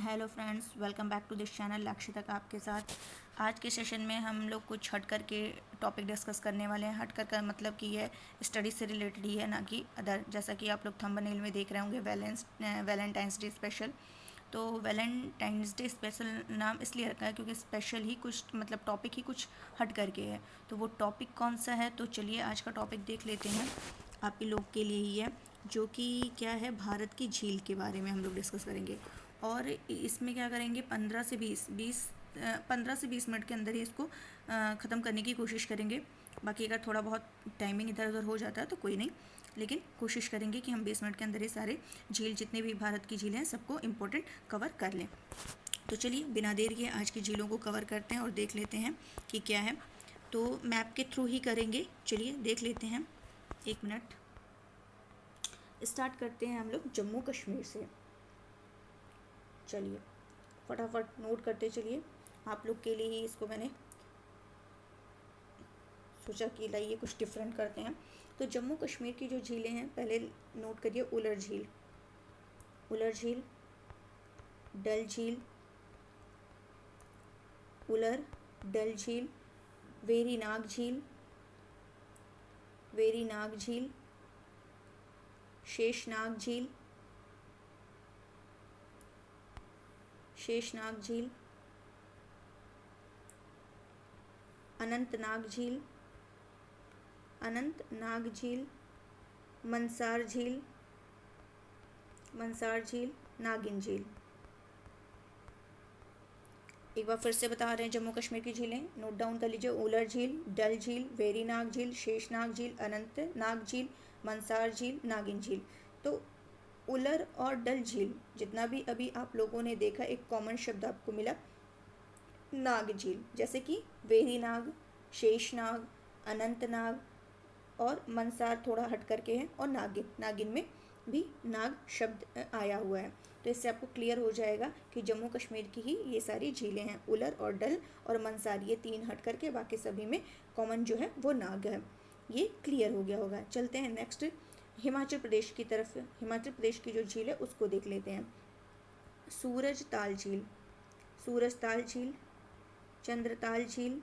Hello friends, welcome back to this channel. Lakshita का आपके साथ। आज के सेशन में हम लोग कुछ हट कर के टॉपिक डिस्कस करने वाले हैं। हट कर का मतलब कि ये स्टडी से रिलेटेड ही है, ना कि अदर। जैसा कि आप लोग थंबनेल में देख रहे होंगे, वैलेंटाइंस डे स्पेशल। तो वैलेंटाइंस डे स्पेशल नाम इसलिए रखा है क्योंकि स्पेशल ही कुछ मतलब टॉपिक ही कुछ हट करके है। तो वो टॉपिक कौन सा है, तो चलिए आज का टॉपिक देख लेते हैं। आप ही लोग के लिए ही है, जो कि क्या है, भारत की झील के बारे में हम लोग डिस्कस करेंगे। और इसमें क्या करेंगे, 15 से 20 मिनट के अंदर ही इसको ख़त्म करने की कोशिश करेंगे। बाकी अगर थोड़ा बहुत टाइमिंग इधर उधर हो जाता है तो कोई नहीं, लेकिन कोशिश करेंगे कि हम 20 मिनट के अंदर ही सारे झील, जितने भी भारत की झीलें हैं, सबको इम्पोर्टेंट कवर कर लें। तो चलिए बिना देर किए आज की झीलों को कवर करते हैं और देख लेते हैं कि क्या है। तो मैप के थ्रू ही करेंगे। चलिए देख लेते हैं, 1 मिनट। स्टार्ट करते हैं हम लोग जम्मू कश्मीर से। चलिए फटाफट नोट करते चलिए। आप लोग के लिए ही इसको मैंने सोचा कि लाइए कुछ डिफरेंट करते हैं। तो जम्मू कश्मीर की जो झीलें हैं, पहले नोट करिए। उलर झील, उलर झील, डल झील, उलर, डल झील, वेरीनाग झील, वेरीनाग झील, शेषनाग झील, शेषनाग झील, अनंतनाग झील, अनंतनाग झील, मंसार झील, मंसार झील, नागिन झील। एक बार फिर से बता रहे हैं जम्मू कश्मीर की झीलें, नोट डाउन कर लीजिए। उलर झील, डल झील, वेरीनाग झील, शेषनाग झील, अनंतनाग झील, मंसार झील, नागिन झील। तो उलर और डल झील, जितना भी अभी आप लोगों ने देखा, एक कॉमन शब्द आपको मिला, नाग झील। जैसे कि वेरीनाग, शेषनाग, अनंतनाग और मंसार थोड़ा हट करके है, और नागिन, नागिन में भी नाग शब्द आया हुआ है। तो इससे आपको क्लियर हो जाएगा कि जम्मू कश्मीर की ही ये सारी झीलें हैं। उलर और डल और मंसार, ये 3 हट करके बाकी सभी में कॉमन जो है वो नाग है। ये क्लियर हो गया होगा। चलते हैं नेक्स्ट हिमाचल प्रदेश की तरफ। हिमाचल प्रदेश की जो झील है उसको देख लेते हैं। सूरज ताल झील, सूरज ताल झील, चंद्रताल झील,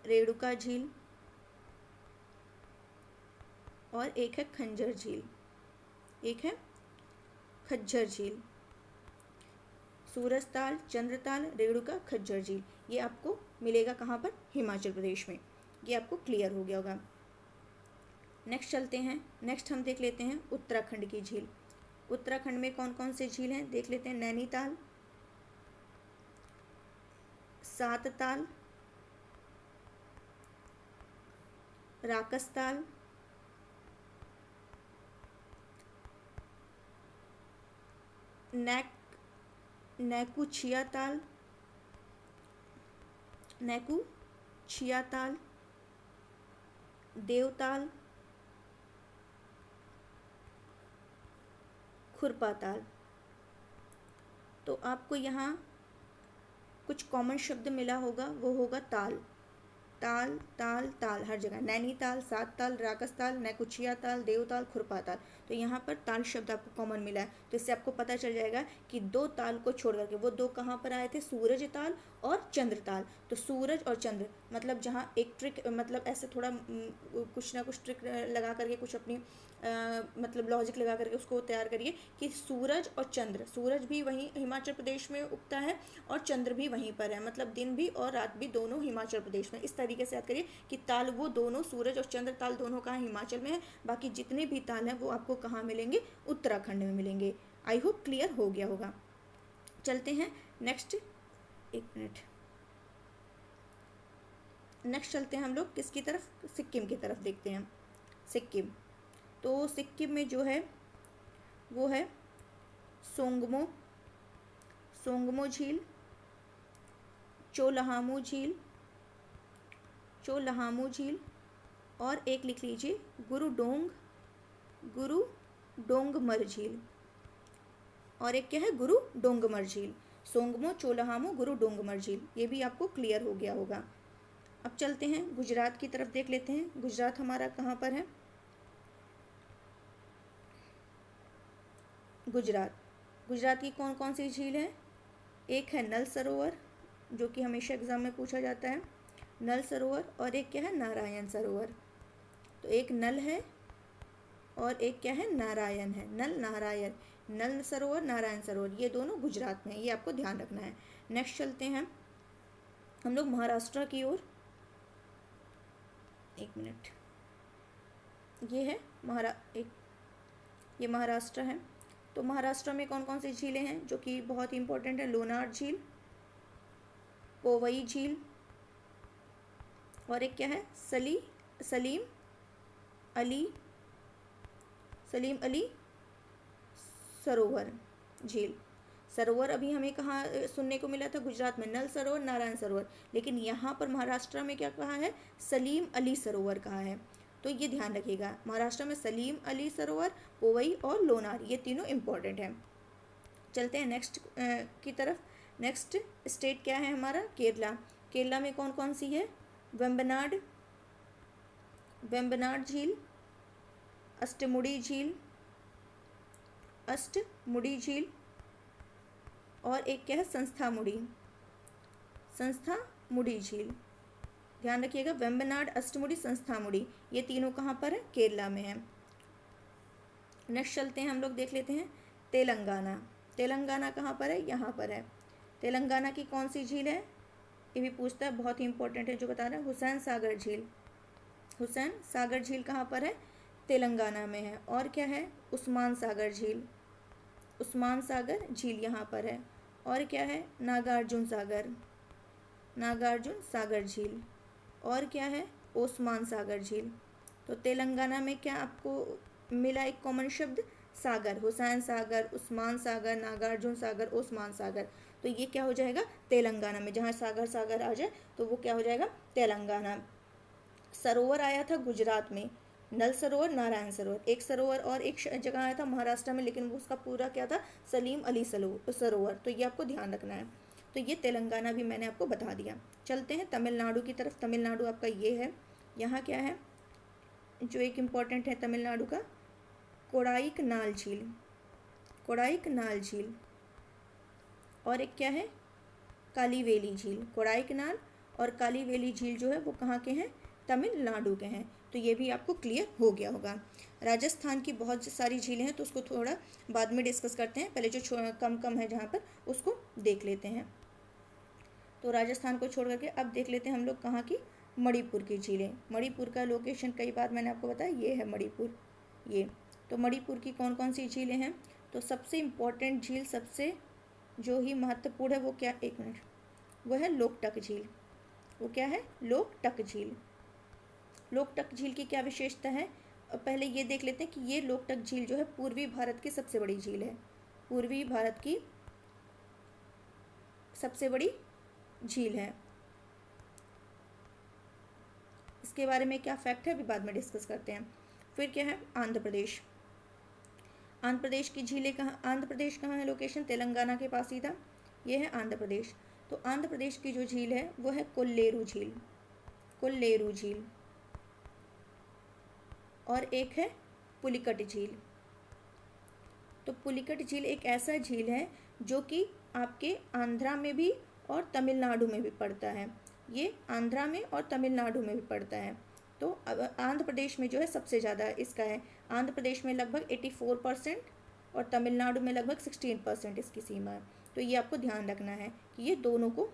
रेणुका झील, और एक है खंजर झील, एक है खज्जर झील। सूरजताल, चंद्रताल, रेणुका, खज्जर झील, ये आपको मिलेगा कहाँ पर? हिमाचल प्रदेश में। ये आपको क्लियर हो गया होगा। नेक्स्ट चलते हैं। नेक्स्ट हम देख लेते हैं उत्तराखंड की झील। उत्तराखंड में कौन कौन से झील हैं देख लेते हैं। नैनीताल, सातताल, राकसताल, नैकुचियाताल, नैकुचियाताल, देवताल, खुरपाताल। तो आपको यहाँ कुछ कॉमन शब्द मिला होगा, वो होगा ताल, ताल, ताल, ताल, हर जगह। नैनीताल, सातताल, राकसताल, नैकुचियाताल, देवताल, खुरपाताल। तो यहाँ पर ताल शब्द आपको कॉमन मिला है। तो इससे आपको पता चल जाएगा कि 2 ताल को छोड़ करके, वो 2 कहाँ पर आए थे? सूरज ताल और चंद्र ताल। तो सूरज और चंद्र, मतलब जहाँ एक ट्रिक, मतलब ऐसे थोड़ा कुछ ना कुछ ट्रिक लगा करके, कुछ अपनी मतलब लॉजिक लगा करके उसको तैयार करिए कि सूरज और चंद्र, सूरज भी वहीं हिमाचल प्रदेश में उगता है और चंद्र भी वहीं पर है, मतलब दिन भी और रात भी दोनों हिमाचल प्रदेश में। इस तरीके से याद करिए कि ताल वो दोनों, सूरज और चंद्र ताल दोनों कहाँ? हिमाचल में है। बाकी जितने भी ताल हैं वो आपको कहाँ मिलेंगे? उत्तराखंड में मिलेंगे। आई होप क्लियर हो गया होगा। चलते हैं नेक्स्ट, 1 मिनट। नेक्स्ट चलते हैं हम लोग किसकी तरफ? सिक्किम की तरफ देखते हैं। सिक्किम, तो सिक्किम में जो है वो है सोंगमो, सोंगमो झील, चोलहामू झील, चोलहामू झील, और एक लिख लीजिए गुरुडोंग, गुरुडोंगमर झील, और एक क्या है? गुरुडोंगमर झील। सोंगमो, चोलहामू, गुरुडोंगमर झील, ये भी आपको क्लियर हो गया होगा। अब चलते हैं गुजरात की तरफ, देख लेते हैं गुजरात हमारा कहाँ पर है। गुजरात, गुजरात की कौन कौन सी झील है? एक है नल सरोवर, जो कि हमेशा एग्जाम में पूछा जाता है, नल सरोवर, और एक क्या है? नारायण सरोवर। तो एक नल है और एक क्या है? नारायण है। नल नारायण, नल सरोवर नारायण सरोवर, ये दोनों गुजरात में है, ये आपको ध्यान रखना है। नेक्स्ट चलते हैं हम लोग महाराष्ट्र की ओर। एक मिनट, ये है ये महाराष्ट्र है। तो महाराष्ट्र में कौन कौन सी झीलें हैं जो कि बहुत ही इंपॉर्टेंट है? लोनार झील, पोवई झील, और एक क्या है? सलीम अली सरोवर झील। सरोवर अभी हमें कहाँ सुनने को मिला था? गुजरात में नल सरोवर नारायण सरोवर, लेकिन यहाँ पर महाराष्ट्र में क्या कहा है? सलीम अली सरोवर कहा है। तो ये ध्यान रखिएगा, महाराष्ट्र में सलीम अली सरोवर, पोवई और लोनार, ये तीनों इम्पॉर्टेंट हैं। चलते हैं नेक्स्ट की तरफ। नेक्स्ट स्टेट क्या है हमारा? केरला। केरला में कौन कौन सी है? वेम्बनाड झील, अष्टमुडी झील, और एक क्या है? संस्थामुडी झील। ध्यान रखिएगा, वेम्बनाड, अष्टमुडी, संस्थामुडी, ये तीनों कहाँ पर है? केरला में है। नेक्स्ट चलते हैं हम लोग, देख लेते हैं तेलंगाना। तेलंगाना कहाँ पर है? यहाँ पर है। तेलंगाना की कौन सी झील है? ये भी पूछता है, बहुत ही इंपॉर्टेंट है जो बता रहा है। हुसैन सागर झील कहाँ पर है? तेलंगाना में है। और क्या है? उस्मान सागर झील यहाँ पर है। और क्या है? नागार्जुन सागर झील। और क्या है? ओस्मान सागर झील। तो तेलंगाना में क्या आपको मिला? एक कॉमन शब्द, सागर। हुसैन सागर, उस्मान सागर, नागार्जुन सागर, ओस्मान सागर। तो ये क्या हो जाएगा? तेलंगाना में, जहाँ सागर आ जाए तो वो क्या हो जाएगा? तेलंगाना। सरोवर आया था गुजरात में, नल सरोवर नारायण सरोवर। एक सरोवर और एक जगह आया था महाराष्ट्र में, लेकिन वो उसका पूरा क्या था? सलीम अली सरोवर। तो ये आपको ध्यान रखना है। तो ये तेलंगाना भी मैंने आपको बता दिया। चलते हैं तमिलनाडु की तरफ। तमिलनाडु आपका ये है। यहाँ क्या है जो एक इम्पॉर्टेंट है तमिलनाडु का? कोडाईकनाल झील। और एक क्या है? कालीवेली झील। कोडाईकनाल और कालीवेली झील जो है वो कहाँ के हैं? तमिलनाडु के हैं। तो ये भी आपको क्लियर हो गया होगा। राजस्थान की बहुत सारी झीलें हैं, तो उसको थोड़ा बाद में डिस्कस करते हैं। पहले जो कम है जहाँ पर, उसको देख लेते हैं। तो राजस्थान को छोड़ करके अब देख लेते हैं हम लोग कहाँ की? मणिपुर की झीलें। मणिपुर का लोकेशन कई बार मैंने आपको बताया, ये है मणिपुर। ये तो मणिपुर की कौन कौन सी झीलें हैं? तो सबसे इम्पोर्टेंट झील, सबसे जो ही महत्वपूर्ण है वो क्या? एक मिनट, वो है लोकटक झील। वो क्या है? लोकटक झील। लोकटक झील की क्या विशेषता है? पहले ये देख लेते हैं कि ये लोकटक झील जो है पूर्वी भारत की सबसे बड़ी झील है। पूर्वी भारत की सबसे बड़ी झील है। इसके बारे में क्या फैक्ट है अभी बाद में डिस्कस करते हैं। फिर क्या है? आंध्र प्रदेश। आंध्र प्रदेश की झीलें कहाँ? आंध्र प्रदेश कहाँ है लोकेशन? तेलंगाना के पास ही था। ये है आंध्र प्रदेश। तो आंध्र प्रदेश की जो झील है वो है कोल्लेरू झील। और एक है पुलिकट झील। तो पुलिकट झील एक ऐसा झील है जो कि आपके आंध्रा में भी और तमिलनाडु में भी पड़ता है। ये आंध्रा में और तमिलनाडु में भी पड़ता है। तो आंध्र प्रदेश में जो है सबसे ज़्यादा इसका है। आंध्र प्रदेश में लगभग 84% और तमिलनाडु में लगभग 16% इसकी सीमा है। तो ये आपको ध्यान रखना है कि ये दोनों को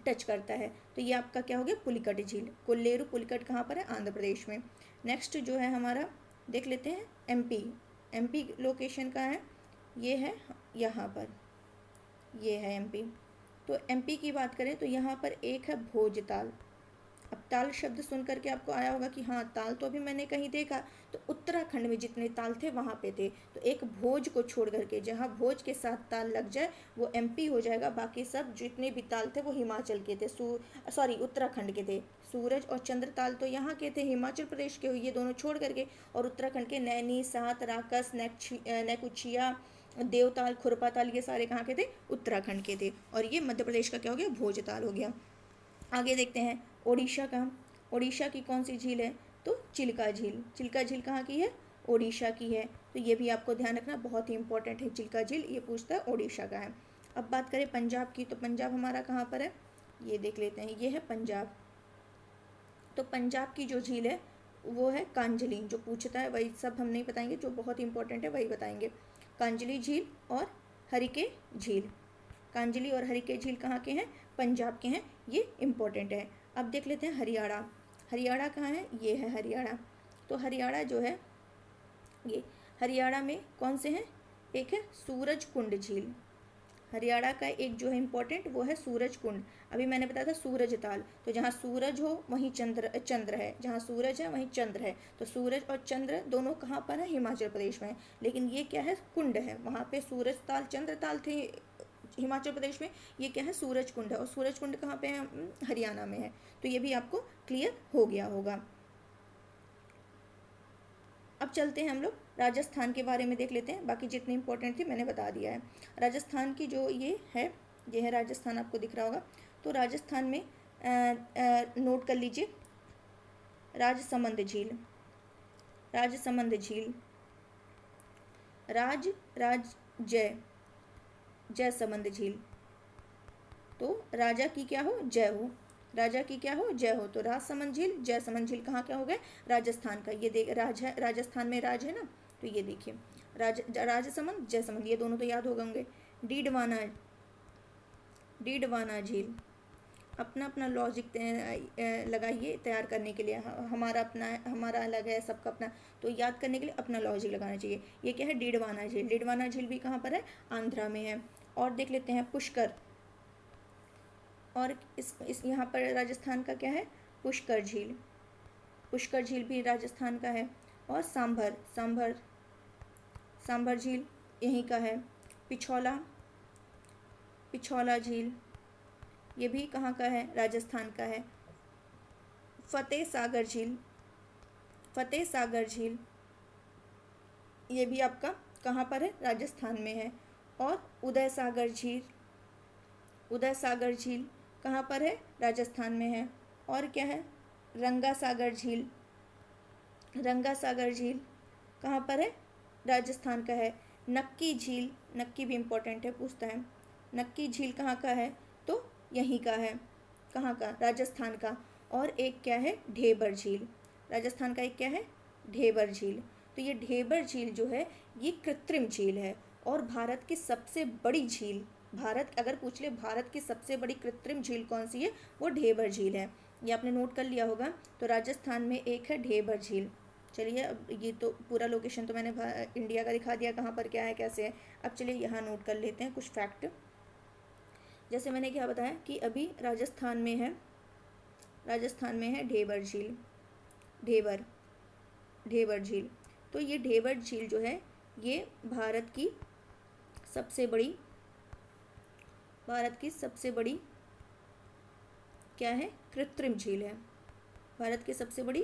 टच करता है। तो ये आपका क्या हो गया? पुलिकट झील। कोल्लेरू पुलिकट कहाँ पर है? आंध्र प्रदेश में। नेक्स्ट जो है हमारा, देख लेते हैं एमपी लोकेशन का है। ये है यहाँ पर, ये है एमपी। तो एमपी की बात करें तो यहाँ पर एक है भोजताल। अब ताल शब्द सुन करके आपको आया होगा कि हाँ ताल तो अभी मैंने कहीं देखा, तो उत्तराखंड में जितने ताल थे वहाँ पे थे। तो एक भोज को छोड़ करके, जहाँ भोज के साथ ताल लग जाए वो एमपी हो जाएगा। बाकी सब जितने भी ताल थे वो हिमाचल के थे, उत्तराखंड के थे। सूरज और चंद्र ताल तो यहाँ के थे, हिमाचल प्रदेश के, ये दोनों छोड़ करके। और उत्तराखंड के नैनी, सात, राकस, नेकुचिया, देवताल, खुरपा ताल, ये सारे कहाँ के थे? उत्तराखंड के थे। और ये मध्य प्रदेश का क्या हो गया? भोजताल हो गया। आगे देखते हैं ओडिशा का। ओडिशा की कौन सी झील है? तो चिल्का झील। चिल्का झील कहाँ की है? ओडिशा की है। तो ये भी आपको ध्यान रखना, बहुत ही इंपॉर्टेंट है। चिल्का झील ये पूछता है ओडिशा का है। अब बात करें पंजाब की, तो पंजाब हमारा कहाँ पर है, ये देख लेते हैं, ये है पंजाब। तो पंजाब की जो झील है वो है कांजली। जो पूछता है वही सब हम नहीं बताएंगे, जो बहुत इंपॉर्टेंट है वही बताएंगे। कांजली झील और हरिके झील। कांजली और हरिके झील कहाँ के हैं, पंजाब के हैं, ये इंपॉर्टेंट है। अब देख लेते हैं हरियाणा। हरियाणा कहाँ है, ये है हरियाणा। तो हरियाणा जो है, ये हरियाणा में कौन से हैं, एक है सूरज कुंड झील। हरियाणा का एक जो है इंपॉर्टेंट वो है सूरज कुंड। अभी मैंने बताया था सूरज ताल, तो जहाँ सूरज हो वहीं चंद्र है, जहाँ सूरज है वहीं चंद्र है। तो सूरज और चंद्र दोनों कहाँ पर है, हिमाचल प्रदेश में है। लेकिन ये क्या है, कुंड है। वहाँ पे सूरज ताल चंद्र ताल थे हिमाचल प्रदेश में, ये क्या है, सूरज कुंड है। और सूरज कुंड कहाँ पे है, हरियाणा में है। तो ये भी आपको क्लियर हो गया होगा। अब चलते हैं हम लोग राजस्थान के बारे में देख लेते हैं। बाकी जितनी इंपॉर्टेंट थी मैंने बता दिया है। राजस्थान की जो ये है राजस्थान, आपको दिख रहा होगा। तो राजस्थान में नोट कर लीजिए, राजसमंद झील, राजसमंद झील, जय समंद झील। तो राजा की क्या हो, जय हो, राजा की क्या हो, जय हो। तो राजसमंद झील, जयसमंद झील कहाँ क्या हो गए, राजस्थान का। ये देख राज है, राजस्थान में राज है ना, तो ये देखिए राजसमंद जयसमंद, ये दोनों तो याद हो गए होंगे। डीडवाना झील। अपना अपना लॉजिक लगाइए तैयार करने के लिए। हमारा अपना है, हमारा अलग है, सबका अपना। तो याद करने के लिए अपना लॉजिक लगाना चाहिए। ये क्या है, डीडवाना झील। डीडवाना झील भी कहाँ पर है, आंध्रा में है। और देख लेते हैं पुष्कर। और इस यहाँ पर राजस्थान का क्या है, पुष्कर झील। पुष्कर झील भी राजस्थान का है। और सांभर झील यहीं का है। पिछौला झील ये भी कहाँ का है, राजस्थान का है। फतेह सागर झील ये भी आपका कहाँ पर है, राजस्थान में है। और उदय सागर झील कहाँ पर है, राजस्थान में है। और क्या है, रंगा सागर झील कहाँ पर है, राजस्थान का है। नक्की भी इम्पोर्टेंट है, पूछता है। नक्की झील कहाँ का है, तो यहीं का है, कहाँ का, राजस्थान का। और एक क्या है, ढेबर झील। राजस्थान का एक क्या है, ढेबर झील। तो ये ढेबर झील जो है ये कृत्रिम झील है। और भारत की सबसे बड़ी झील, भारत अगर पूछ ले भारत की सबसे बड़ी कृत्रिम झील कौन सी है, वो ढेबर झील है। ये आपने नोट कर लिया होगा। तो राजस्थान में एक है ढेबर झील। चलिए, अब ये तो पूरा लोकेशन तो मैंने इंडिया का दिखा दिया, कहाँ पर क्या है कैसे है। अब चलिए यहाँ नोट कर लेते हैं कुछ फैक्ट। जैसे मैंने क्या बताया कि अभी राजस्थान में है ढेबर झील, ढेबर झील। तो ये ढेबर झील जो है ये भारत की सबसे बड़ी क्या है, कृत्रिम झील है। भारत की सबसे बड़ी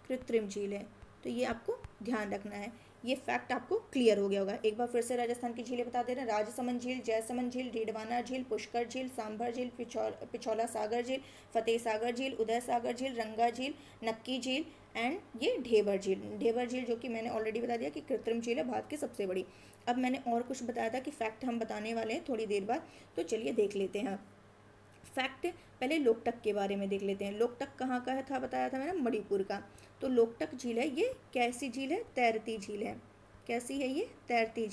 कृत्रिम झील है। तो ये आपको ध्यान रखना है। ये फैक्ट आपको क्लियर हो गया होगा। एक बार फिर से राजस्थान की झीलें बता दे रहे हैं। राजसमंद झील, जयसमंद झील, डीडवाना झील, पुष्कर झील, सांभर झील, पिछौला सागर झील, फतेह सागर झील, उदय सागर झील, रंगा झील, नक्की झील एंड ये ढेबर झील जो कि मैंने ऑलरेडी बता दिया कि कृत्रिम झील है, भारत की सबसे बड़ी। अब मैंने और कुछ बताया था कि फैक्ट हम बताने वाले हैं थोड़ी देर बाद, तो चलिए देख लेते हैं फैक्ट। पहले लोकटक के बारे में देख लेते हैं। लोकटक कहाँ का है था, बताया था मैंने, मणिपुर का। तो लोकटक झील है, ये कैसी झील है, तैरती झील है। कैसी है ये, तैरती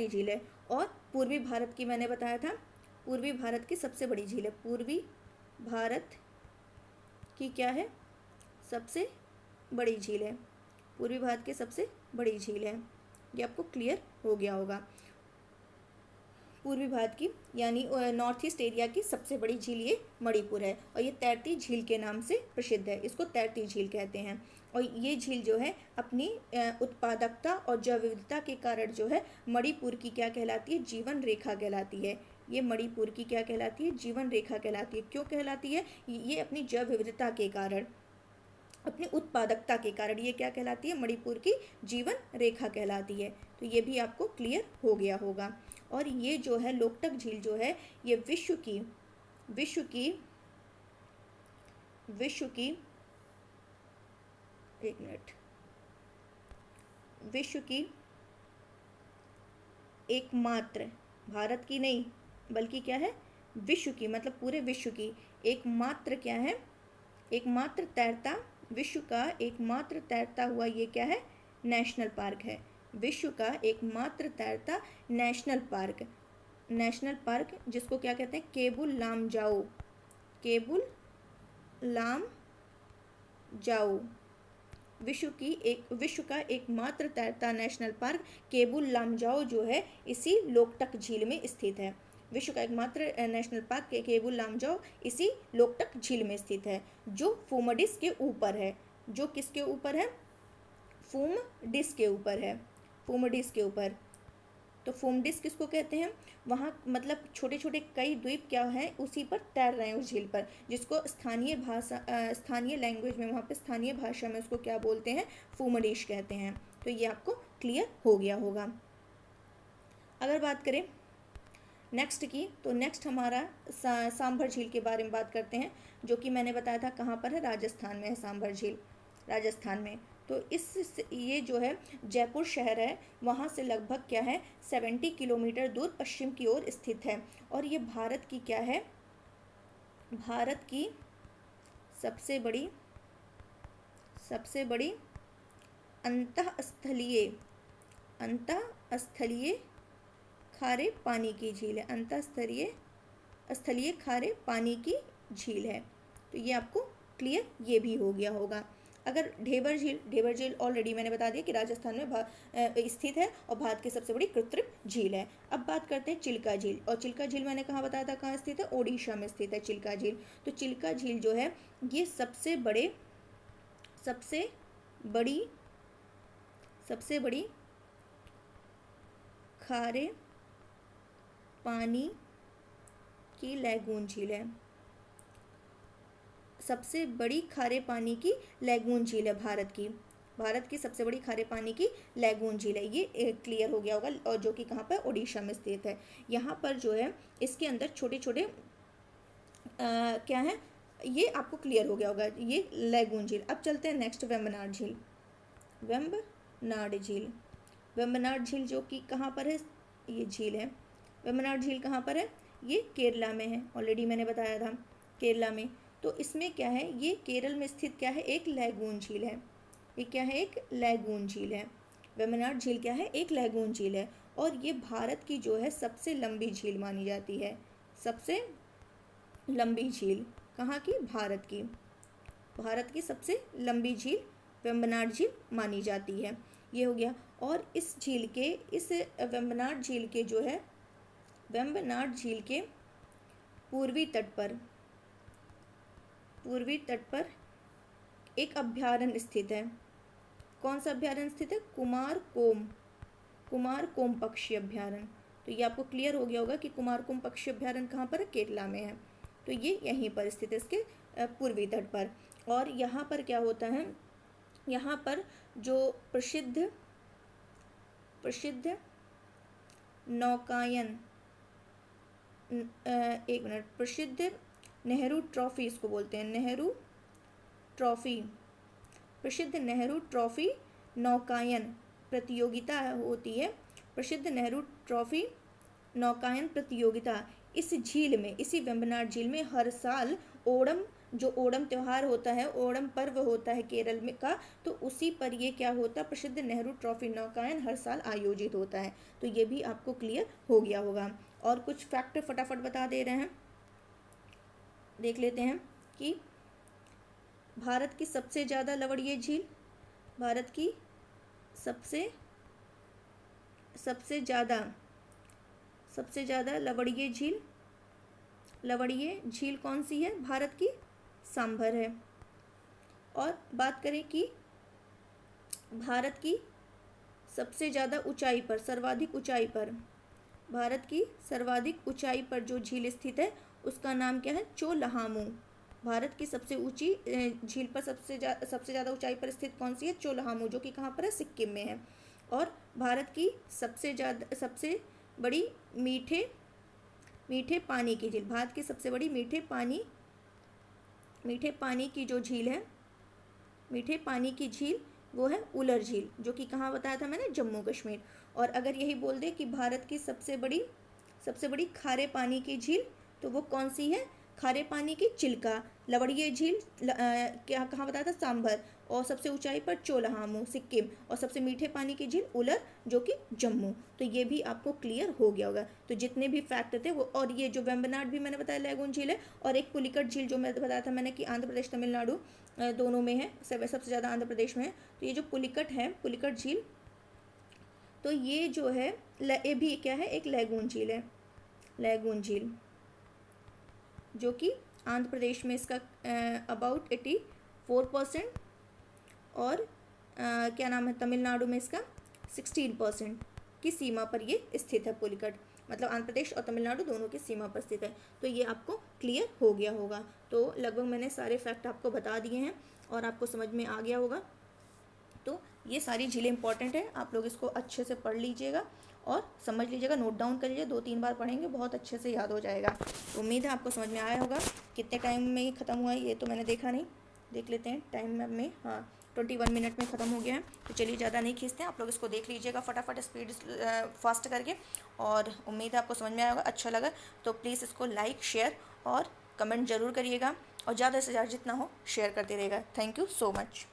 झील है। और पूर्वी भारत की मैंने बताया था, पूर्वी भारत की सबसे बड़ी झील है। पूर्वी भारत की क्या है, सबसे बड़ी झील है। पूर्वी भारत की सबसे बड़ी झील है। ये आपको क्लियर हो गया होगा। पूर्वी भारत की यानी नॉर्थ ईस्ट एरिया की सबसे बड़ी झील ये मणिपुर है। और ये तैरती झील के नाम से प्रसिद्ध है, इसको तैरती झील कहते हैं। और ये झील जो है अपनी उत्पादकता और जैव विविधता के कारण जो है मणिपुर की क्या कहलाती है, जीवन रेखा कहलाती है। ये मणिपुर की क्या कहलाती है, जीवन रेखा कहलाती है। क्यों कहलाती है, ये अपनी जैव विविधता के कारण, अपनी उत्पादकता के कारण ये क्या कहलाती है, मणिपुर की जीवन रेखा कहलाती है। तो ये भी आपको क्लियर हो गया होगा। और ये जो है लोकटक झील जो है ये विश्व की एक मिनट, विश्व की एकमात्र, भारत की नहीं बल्कि क्या है, विश्व की, मतलब पूरे विश्व की एकमात्र क्या है, एकमात्र तैरता, विश्व का एकमात्र तैरता हुआ ये क्या है, नेशनल पार्क है। विश्व का एकमात्र तैरता नेशनल पार्क, नेशनल पार्क जिसको क्या कहते हैं, केबुल लामजाओ, केबुल लामजाओ, विश्व का एकमात्र तैरता नेशनल पार्क केबुल लामजाओ जो है इसी लोकटक झील में स्थित है। विश्व का एकमात्र नेशनल पार्क केबुल लामजाओ इसी लोकटक झील में स्थित है, जो फूमडिस के ऊपर है। जो किसके ऊपर है, फूमडिस के ऊपर है, फूमडिस के ऊपर। तो फूमडिस किसको कहते हैं, वहाँ मतलब छोटे छोटे कई द्वीप क्या हैं उसी पर तैर रहे हैं उस झील पर, जिसको स्थानीय भाषा स्थानीय लैंग्वेज में, वहाँ पे स्थानीय भाषा में उसको क्या बोलते हैं, फूमडिश कहते हैं। तो ये आपको क्लियर हो गया होगा। अगर बात करें नेक्स्ट की, तो नेक्स्ट हमारा सांभर झील के बारे में बात करते हैं, जो कि मैंने बताया था कहाँ पर है, राजस्थान में है सांभर झील, राजस्थान में। तो ये जो है जयपुर शहर है वहाँ से लगभग क्या है 70 किलोमीटर दूर पश्चिम की ओर स्थित है। और ये भारत की क्या है, भारत की सबसे बड़ी अंतःस्थलीय खारे पानी की झील है, स्थलीय खारे पानी की झील है। तो ये आपको क्लियर ये भी हो गया होगा। अगर ढेबर झील ऑलरेडी मैंने बता दिया कि राजस्थान में स्थित है और भारत की सबसे बड़ी कृत्रिम झील है। अब बात करते हैं चिल्का झील, और चिल्का झील मैंने कहाँ बताया था कहाँ स्थित है, ओडिशा में स्थित है चिल्का झील। तो चिल्का झील जो है ये सबसे बड़ी खारे पानी की लैगून झील है, सबसे बड़ी खारे पानी की लैगून झील है भारत की सबसे बड़ी खारे पानी की लैगून झील है। ये क्लियर हो गया होगा, और जो कि कहाँ पर ओडिशा में स्थित है। यहाँ पर जो है इसके अंदर छोटे छोटे क्या है, ये आपको क्लियर हो गया होगा, ये लैगून झील। अब चलते हैं नेक्स्ट वेम्बनाड झील। वेम्बनाड झील जो कि कहाँ पर है, ये झील है, वेम्बनाड झील कहाँ पर है, ये केरला में है, ऑलरेडी मैंने बताया था केरला में। तो इसमें क्या है, ये केरल में स्थित क्या है, एक लैगून झील है। ये क्या है, एक लैगून झील है। वेम्बनाड झील क्या है, एक लैगून झील है, और ये भारत की जो है सबसे लंबी झील मानी जाती है। सबसे लंबी झील कहाँ की, भारत की सबसे लंबी झील वेम्बनाड झील मानी जाती है। ये हो गया। और इस वेम्बनाड झील के जो है, वेम्बनाड झील के पूर्वी तट पर एक अभ्यारण्य स्थित है। कौन सा अभ्यारण्य स्थित है, कुमारकोम पक्षी अभ्यारण्य। तो ये आपको क्लियर हो गया होगा कि कुमारकोम पक्षी अभ्यारण्य कहाँ पर है, केरला में है। तो ये यहीं पर स्थित है, इसके पूर्वी तट पर। और यहाँ पर क्या होता है, यहाँ पर जो प्रसिद्ध नौकायन, एक मिनट, प्रसिद्ध नेहरू ट्रॉफी इसको बोलते हैं, प्रसिद्ध नेहरू ट्रॉफी नौकायन प्रतियोगिता होती है। प्रसिद्ध नेहरू ट्रॉफी नौकायन प्रतियोगिता इस झील में, इसी वेम्बनाड झील में हर साल ओणम त्यौहार होता है, ओणम पर्व होता है केरल में का, तो उसी पर ये क्या होता है, प्रसिद्ध नेहरू ट्रॉफी नौकायन हर साल आयोजित होता है। तो ये भी आपको क्लियर हो गया होगा। और कुछ फैक्ट फटाफट बता दे रहे हैं, देख लेते हैं कि भारत की सबसे ज़्यादा लवणीय झील, भारत की सबसे ज़्यादा लवणीय झील कौन सी है, भारत की सांभर है। और बात करें कि भारत की सबसे ज़्यादा ऊंचाई पर, सर्वाधिक ऊंचाई पर, भारत की सर्वाधिक ऊंचाई पर जो झील स्थित है उसका नाम क्या है, चोलहामू। भारत की सबसे ऊंची झील पर सबसे ज़्यादा ऊंचाई पर स्थित कौन सी है, चोलहामू, जो कि कहाँ पर है, सिक्किम में है। और भारत की सबसे बड़ी मीठे पानी की झील, भारत की सबसे बड़ी मीठे पानी की जो झील है मीठे पानी की झील वो है उलर झील, जो कि कहाँ बताया था मैंने, जम्मू कश्मीर। और अगर यही बोल दे कि भारत की सबसे बड़ी खारे पानी की झील, तो वो कौन सी है, खारे पानी की चिल्का, लवड़िये झील क्या कहाँ बताया था, सांभर। और सबसे ऊंचाई पर चोलाहामू सिक्किम, और सबसे मीठे पानी की झील उलर जो कि जम्मू। तो ये भी आपको क्लियर हो गया होगा। तो जितने भी फैक्ट थे वो, और ये जो वेम्बनाड भी मैंने बताया लैगून झील है, और एक पुलिकट झील जो मैं बताया था मैंने कि आंध्र प्रदेश तमिलनाडु दोनों में है, सबसे ज़्यादा आंध्र प्रदेश में है। तो ये जो पुलिकट है, पुलिकट झील, तो ये जो है ये भी क्या है, एक लैगून झील है, लैगून झील, जो कि आंध्र प्रदेश में इसका अबाउट 84%, और क्या नाम है, तमिलनाडु में इसका 16% की सीमा पर ये स्थित है पुलिकट। मतलब आंध्र प्रदेश और तमिलनाडु दोनों की सीमा पर स्थित है। तो ये आपको क्लियर हो गया होगा। तो लगभग मैंने सारे फैक्ट आपको बता दिए हैं और आपको समझ में आ गया होगा। तो ये सारी झीलें इंपॉर्टेंट है, आप लोग इसको अच्छे से पढ़ लीजिएगा और समझ लीजिएगा, नोट डाउन कर लीजिए, 2-3 बार पढ़ेंगे बहुत अच्छे से याद हो जाएगा। उम्मीद है आपको समझ में आया होगा। कितने टाइम में ये ख़त्म हुआ है ये तो मैंने देखा नहीं, देख लेते हैं टाइम में। हाँ, 21 मिनट में ख़त्म हो गया है। तो चलिए ज़्यादा नहीं खींचते हैं, आप लोग इसको देख लीजिएगा फटाफट स्पीड फास्ट करके। और उम्मीद है आपको समझ में आया होगा। अच्छा लगा तो प्लीज़ इसको लाइक, शेयर और कमेंट ज़रूर करिएगा, और ज़्यादा से ज़्यादा जितना हो शेयर करते रहिएगा। Thank you so much.